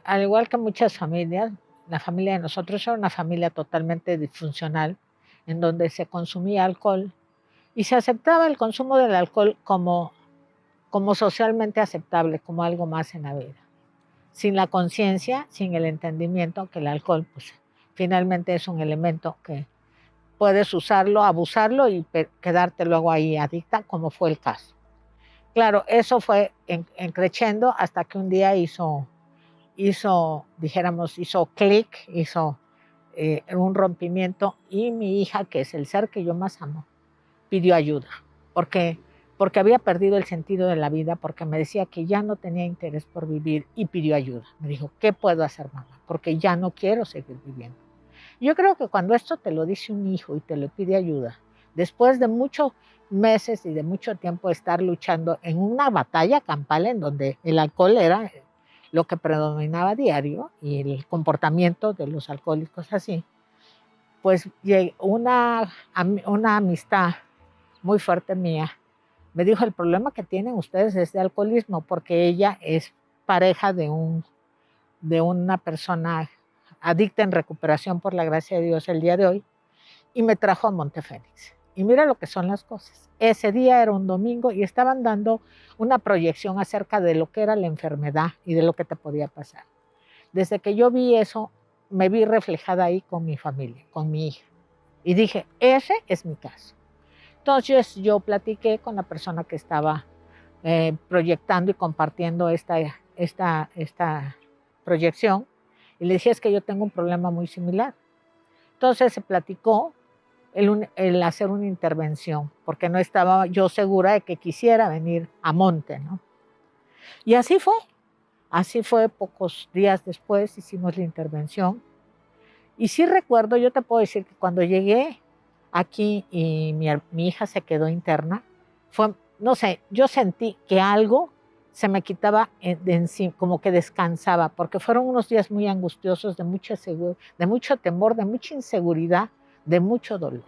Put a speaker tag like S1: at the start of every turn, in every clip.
S1: al igual que muchas familias, la familia de nosotros era una familia totalmente disfuncional, en donde se consumía alcohol y se aceptaba el consumo del alcohol como socialmente aceptable, como algo más en la vida. Sin la conciencia, sin el entendimiento que el alcohol, pues, finalmente es un elemento que puedes usarlo, abusarlo y quedarte luego ahí adicta, como fue el caso. Claro, eso fue creciendo hasta que un día hizo clic, hizo un rompimiento y mi hija, que es el ser que yo más amo, pidió ayuda, porque, porque había perdido el sentido de la vida, porque me decía que ya no tenía interés por vivir y pidió ayuda. Me dijo, ¿qué puedo hacer, mamá? Porque ya no quiero seguir viviendo. Yo creo que cuando esto te lo dice un hijo y te lo pide ayuda, después de muchos meses y de mucho tiempo estar luchando en una batalla campal en donde el alcohol era lo que predominaba a diario y el comportamiento de los alcohólicos así, pues una amistad muy fuerte mía me dijo, el problema que tienen ustedes es de alcoholismo, porque ella es pareja de una persona adicta en recuperación por la gracia de Dios el día de hoy, y me trajo a Montefénix. Y mira lo que son las cosas. Ese día era un domingo y estaban dando una proyección acerca de lo que era la enfermedad y de lo que te podía pasar. Desde que yo vi eso, me vi reflejada ahí con mi familia, con mi hija. Y dije, ese es mi caso. Entonces yo platiqué con la persona que estaba proyectando y compartiendo esta proyección y le dije, es que yo tengo un problema muy similar. Entonces se platicó el hacer una intervención, porque no estaba yo segura de que quisiera venir a Monte, ¿no? Y así fue, pocos días después hicimos la intervención. Y sí recuerdo, yo te puedo decir que cuando llegué aquí y mi hija se quedó interna, no sé, yo sentí que algo se me quitaba de encima, como que descansaba, porque fueron unos días muy angustiosos, de mucho temor, de mucha inseguridad, de mucho dolor.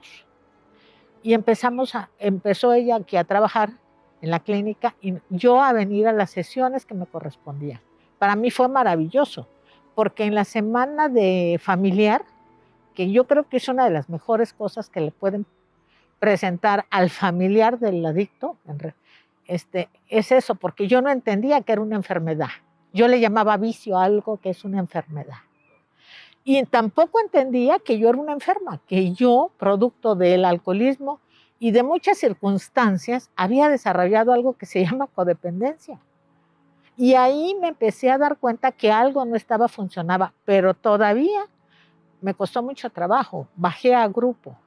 S1: Y empezó ella aquí a trabajar en la clínica y yo a venir a las sesiones que me correspondían. Para mí fue maravilloso, porque en la semana de familiar, que yo creo que es una de las mejores cosas que le pueden presentar al familiar del adicto, es eso, porque yo no entendía que era una enfermedad. Yo le llamaba vicio a algo que es una enfermedad. Y tampoco entendía que yo era una enferma, que yo, producto del alcoholismo y de muchas circunstancias, había desarrollado algo que se llama codependencia. Y ahí me empecé a dar cuenta que algo no funcionaba, pero todavía me costó mucho trabajo. Bajé a grupo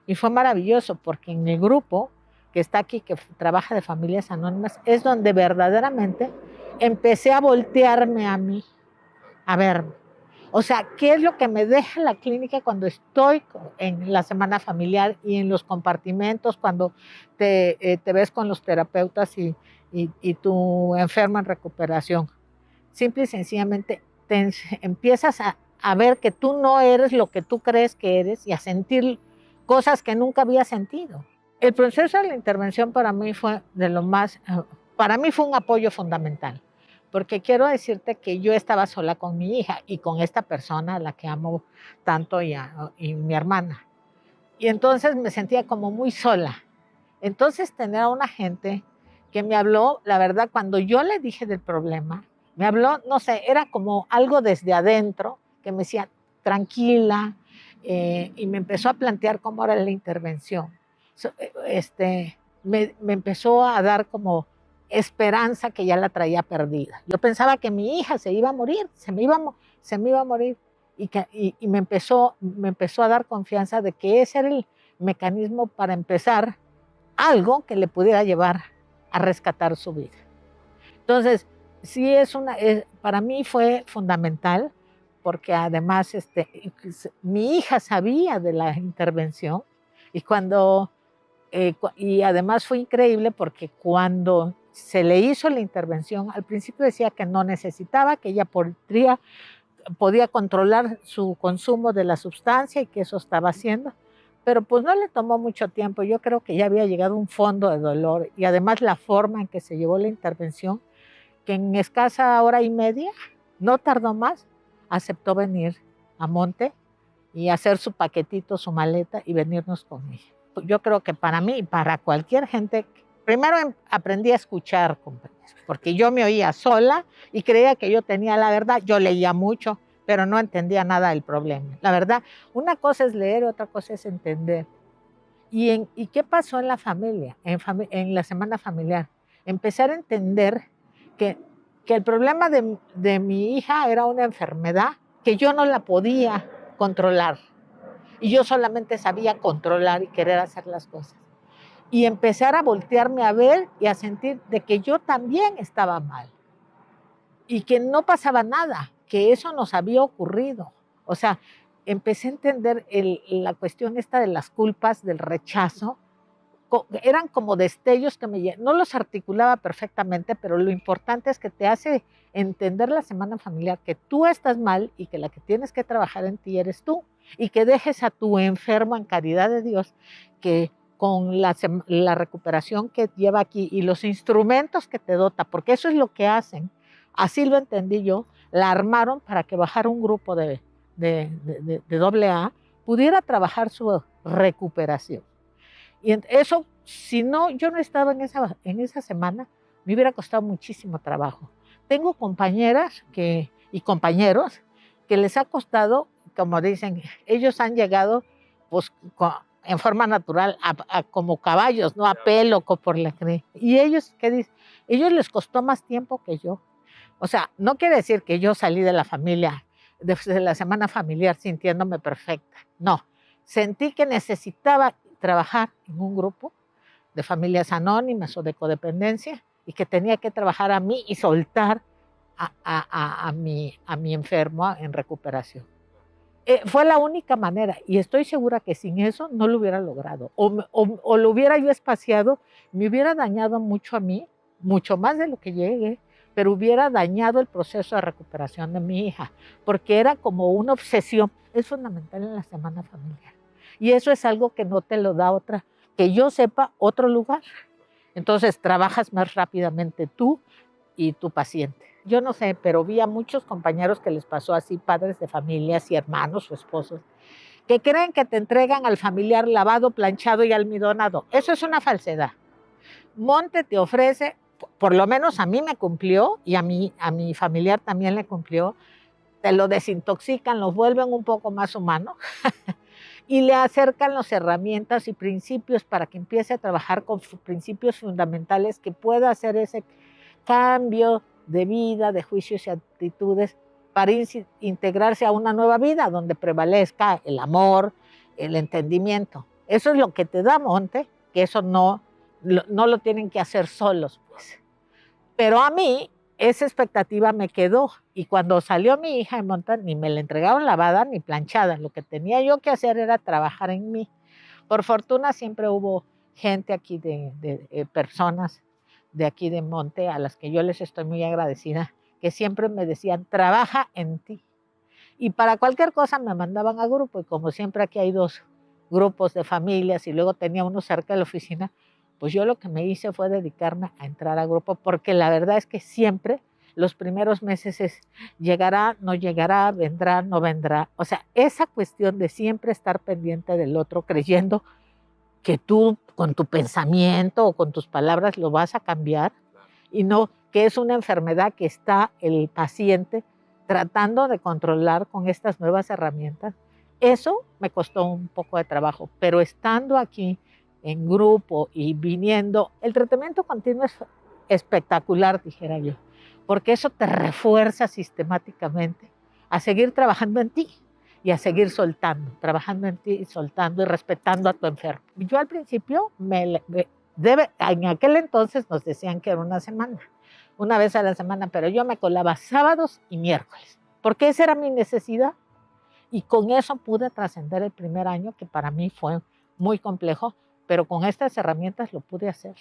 S1: y fue maravilloso porque en el grupo que está aquí, que trabaja de familias anónimas, es donde verdaderamente empecé a voltearme a mí, a verme. O sea, ¿qué es lo que me deja la clínica cuando estoy en la semana familiar y en los compartimentos, cuando te ves con los terapeutas y tu enferma en recuperación? Simple y sencillamente empiezas a ver que tú no eres lo que tú crees que eres y a sentir cosas que nunca había sentido. El proceso de la intervención para mí fue para mí fue un apoyo fundamental, porque quiero decirte que yo estaba sola con mi hija y con esta persona a la que amo tanto y mi hermana. Y entonces me sentía como muy sola. Entonces tener a una gente que me habló, la verdad, cuando yo le dije del problema, me habló, no sé, era como algo desde adentro, que me decía, tranquila, y me empezó a plantear cómo era la intervención. Me empezó a dar como esperanza que ya la traía perdida. Yo pensaba que mi hija se iba a morir, se me iba a morir, y me empezó a dar confianza de que ese era el mecanismo para empezar algo que le pudiera llevar a rescatar su vida. Entonces, sí para mí fue fundamental, porque además mi hija sabía de la intervención y además fue increíble porque cuando se le hizo la intervención, al principio decía que no necesitaba, que ella podía controlar su consumo de la sustancia y que eso estaba haciendo, pero pues no le tomó mucho tiempo. Yo creo que ya había llegado a un fondo de dolor y además la forma en que se llevó la intervención, que en escasa hora y media No tardó más, aceptó venir a Monte y hacer su paquetito, su maleta y venirnos con ella. Yo creo que para mí y para cualquier gente, primero aprendí a escuchar, porque yo me oía sola y creía que yo tenía la verdad. Yo leía mucho, pero no entendía nada del problema. La verdad, una cosa es leer, otra cosa es entender. ¿Y qué pasó en la familia, en la semana familiar? Empezar a entender que, que el problema de mi hija era una enfermedad que yo no la podía controlar. Y yo solamente sabía controlar y querer hacer las cosas. Y empezar a voltearme a ver y a sentir de que yo también estaba mal. Y que no pasaba nada, que eso nos había ocurrido. O sea, empecé a entender la cuestión esta de las culpas, del rechazo. Eran como destellos que no los articulaba perfectamente, pero lo importante es que te hace entender la semana familiar que tú estás mal y que la que tienes que trabajar en ti eres tú, y que dejes a tu enfermo en caridad de Dios, que con la recuperación que lleva aquí y los instrumentos que te dota, porque eso es lo que hacen, así lo entendí yo, la armaron para que bajara un grupo de AA pudiera trabajar su recuperación. Y eso, si no, yo no estaba en esa semana, me hubiera costado muchísimo trabajo. Tengo compañeras y compañeros que les ha costado, como dicen, ellos han llegado pues, en forma natural como caballos, no a pelo, por la cree. Y ellos, ¿qué dicen? Ellos les costó más tiempo que yo. O sea, no quiere decir que yo salí de la familia, de la semana familiar sintiéndome perfecta. No, sentí que necesitaba trabajar en un grupo de familias anónimas o de codependencia y que tenía que trabajar a mí y soltar a mi enfermo en recuperación. Fue la única manera y estoy segura que sin eso no lo hubiera logrado o lo hubiera yo espaciado, me hubiera dañado mucho a mí, mucho más de lo que llegué, pero hubiera dañado el proceso de recuperación de mi hija, porque era como una obsesión. Es fundamental en la semana familiar. Y eso es algo que no te lo da que yo sepa, otro lugar. Entonces trabajas más rápidamente tú y tu paciente. Yo no sé, pero vi a muchos compañeros que les pasó así, padres de familias y hermanos o esposos, que creen que te entregan al familiar lavado, planchado y almidonado. Eso es una falsedad. Monte te ofrece, por lo menos a mí me cumplió y a mi familiar también le cumplió, te lo desintoxican, lo vuelven un poco más humano y le acercan las herramientas y principios para que empiece a trabajar con principios fundamentales que pueda hacer ese cambio de vida, de juicios y actitudes para integrarse a una nueva vida donde prevalezca el amor, el entendimiento. Eso es lo que te da Monte, que eso no lo tienen que hacer solos, pues. Pero a mí esa expectativa me quedó y cuando salió mi hija en Monte ni me la entregaron lavada ni planchada. Lo que tenía yo que hacer era trabajar en mí. Por fortuna siempre hubo gente aquí personas de aquí de Monte, a las que yo les estoy muy agradecida, que siempre me decían, trabaja en ti. Y para cualquier cosa me mandaban a grupo, y como siempre aquí hay 2 grupos de familias, y luego tenía uno cerca de la oficina, pues yo lo que me hice fue dedicarme a entrar a grupo, porque la verdad es que siempre los primeros meses es, llegará, no llegará, vendrá, no vendrá. O sea, esa cuestión de siempre estar pendiente del otro, creyendo que tú con tu pensamiento o con tus palabras lo vas a cambiar y no que es una enfermedad que está el paciente tratando de controlar con estas nuevas herramientas. Eso me costó un poco de trabajo, pero estando aquí en grupo y viniendo, el tratamiento continuo es espectacular, dijera yo, porque eso te refuerza sistemáticamente a seguir trabajando en ti y a seguir soltando, trabajando en ti, soltando y respetando a tu enfermo. Yo al principio, en aquel entonces nos decían que era una vez a la semana, pero yo me colaba sábados y miércoles, porque esa era mi necesidad. Y con eso pude trascender el primer año, que para mí fue muy complejo, pero con estas herramientas lo pude hacer.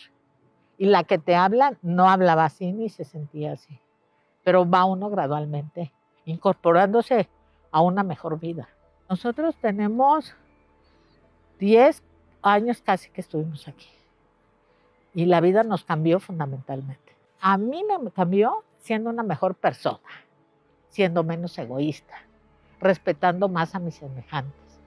S1: Y la que te habla no hablaba así ni se sentía así, pero va uno gradualmente incorporándose a una mejor vida. Nosotros tenemos 10 años casi que estuvimos aquí y la vida nos cambió fundamentalmente. A mí me cambió siendo una mejor persona, siendo menos egoísta, respetando más a mis semejantes,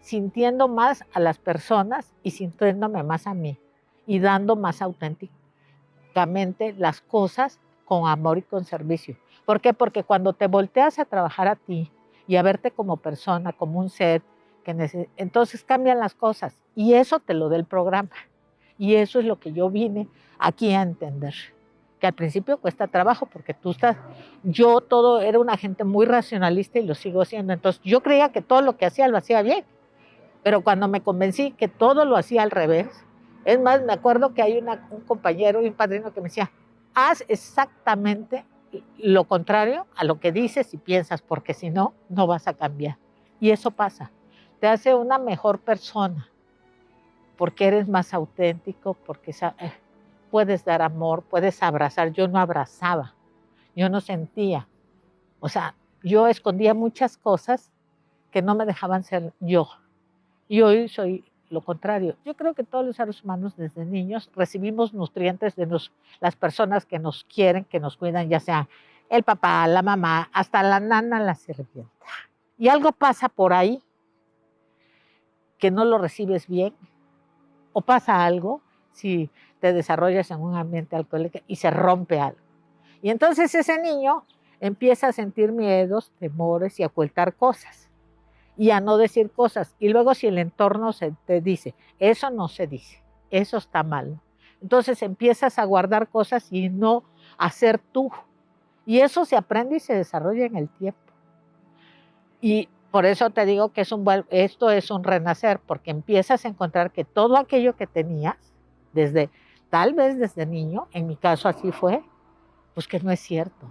S1: sintiendo más a las personas y sintiéndome más a mí y dando más auténticamente las cosas con amor y con servicio. ¿Por qué? Porque cuando te volteas a trabajar a ti y a verte como persona, como un ser, entonces cambian las cosas y eso te lo da el programa. Y eso es lo que yo vine aquí a entender. Que al principio cuesta trabajo porque yo todo era una gente muy racionalista y lo sigo siendo. Entonces yo creía que todo lo que hacía lo hacía bien. Pero cuando me convencí que todo lo hacía al revés, es más, me acuerdo que hay un compañero y un padrino que me decía, haz exactamente lo contrario a lo que dices y piensas, porque si no, no vas a cambiar. Y eso pasa. Te hace una mejor persona, porque eres más auténtico, porque puedes dar amor, puedes abrazar. Yo no abrazaba, yo no sentía. O sea, yo escondía muchas cosas que no me dejaban ser yo. Y hoy soy lo contrario. Yo creo que todos los seres humanos desde niños recibimos nutrientes de las personas que nos quieren, que nos cuidan, ya sea el papá, la mamá, hasta la nana, la sirvienta. Y algo pasa por ahí que no lo recibes bien, o pasa algo si te desarrollas en un ambiente alcohólico y se rompe algo. Y entonces ese niño empieza a sentir miedos, temores y a ocultar cosas y a no decir cosas. Y luego si el entorno te dice, eso no se dice, eso está mal. Entonces empiezas a guardar cosas y no a ser tú. Y eso se aprende y se desarrolla en el tiempo. Y por eso te digo que esto es un renacer, porque empiezas a encontrar que todo aquello que tenías, tal vez desde niño, en mi caso así fue, pues que no es cierto.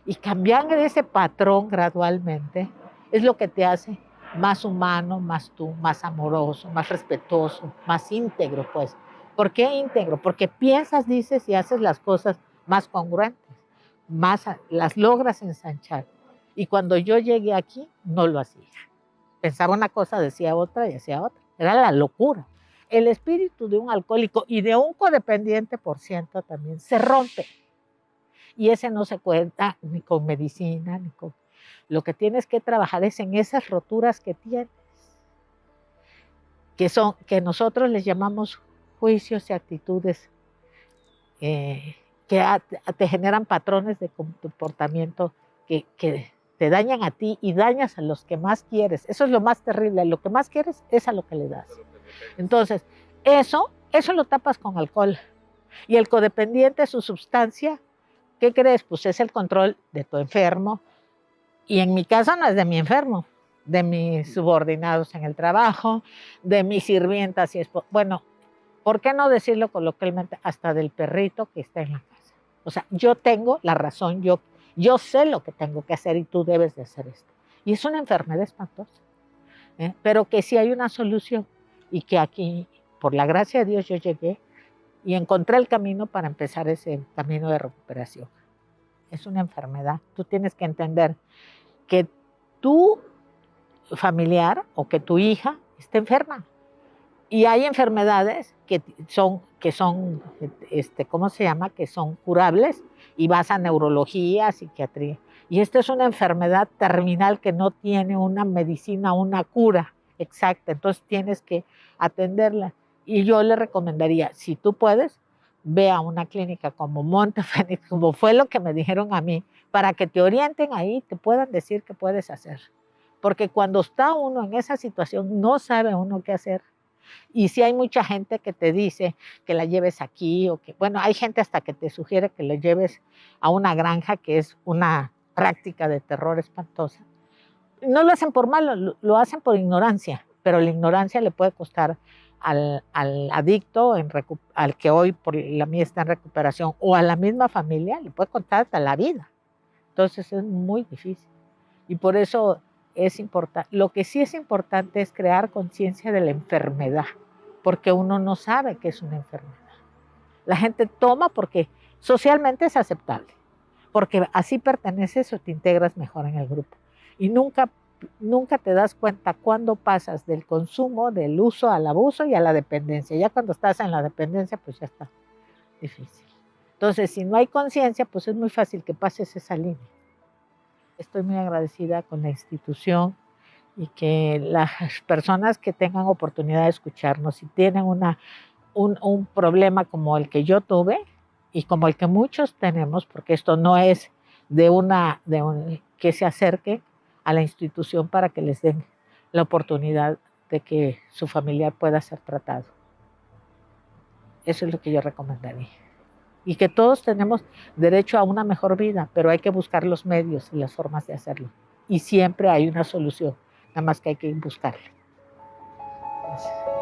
S1: Y cambiar ese patrón gradualmente es lo que te hace más humano, más tú, más amoroso, más respetuoso, más íntegro, pues. ¿Por qué íntegro? Porque piensas, dices y haces las cosas más congruentes, las logras ensanchar. Y cuando yo llegué aquí, no lo hacía. Pensaba una cosa, decía otra y hacía otra. Era la locura. El espíritu de un alcohólico y de un codependiente, por ciento, también se rompe. Y ese no se cuenta ni con medicina, ni con... Lo que tienes que trabajar es en esas roturas que tienes, que nosotros les llamamos juicios y actitudes que te generan patrones de comportamiento que te dañan a ti y dañas a los que más quieres. Eso es lo más terrible. Lo que más quieres es a lo que le das. Entonces, eso lo tapas con alcohol. Y el codependiente, su sustancia, ¿qué crees? Pues es el control de tu enfermo. Y en mi caso no es de mi enfermo, de mis subordinados en el trabajo, de mis sirvientas. Bueno, ¿por qué no decirlo coloquialmente? Hasta del perrito que está en la casa. O sea, yo tengo la razón, yo sé lo que tengo que hacer y tú debes de hacer esto. Y es una enfermedad espantosa, pero que sí hay una solución y que aquí, por la gracia de Dios, yo llegué y encontré el camino para empezar ese camino de recuperación. Es una enfermedad. Tú tienes que entender que tu familiar o que tu hija está enferma. Y hay enfermedades que son, ¿cómo se llama? Que son curables y vas a neurología, psiquiatría. Y esta es una enfermedad terminal que no tiene una medicina, una cura exacta. Entonces tienes que atenderla. Y yo le recomendaría, si tú puedes, ve a una clínica como Monte Fénix, como fue lo que me dijeron a mí, para que te orienten ahí, te puedan decir qué puedes hacer. Porque cuando está uno en esa situación, no sabe uno qué hacer. Y sí hay mucha gente que te dice que la lleves aquí, bueno, hay gente hasta que te sugiere que lo lleves a una granja, que es una práctica de terror espantosa. No lo hacen por mal, lo hacen por ignorancia, pero la ignorancia le puede costar al adicto, al que hoy por la mía está en recuperación, o a la misma familia, le puede costar hasta la vida. Entonces es muy difícil. Y por eso es importante. Lo que sí es importante es crear conciencia de la enfermedad, porque uno no sabe que es una enfermedad. La gente toma porque socialmente es aceptable, porque así perteneces o te integras mejor en el grupo. Y nunca te das cuenta cuando pasas del consumo, del uso al abuso y a la dependencia. Ya cuando estás en la dependencia, pues ya está difícil. Entonces, si no hay conciencia, pues es muy fácil que pases esa línea. Estoy muy agradecida con la institución y que las personas que tengan oportunidad de escucharnos, si tienen un problema como el que yo tuve y como el que muchos tenemos, porque esto no es que se acerque a la institución para que les den la oportunidad de que su familiar pueda ser tratado. Eso es lo que yo recomendaría. Y que todos tenemos derecho a una mejor vida, pero hay que buscar los medios y las formas de hacerlo. Y siempre hay una solución, nada más que hay que buscarla. Gracias.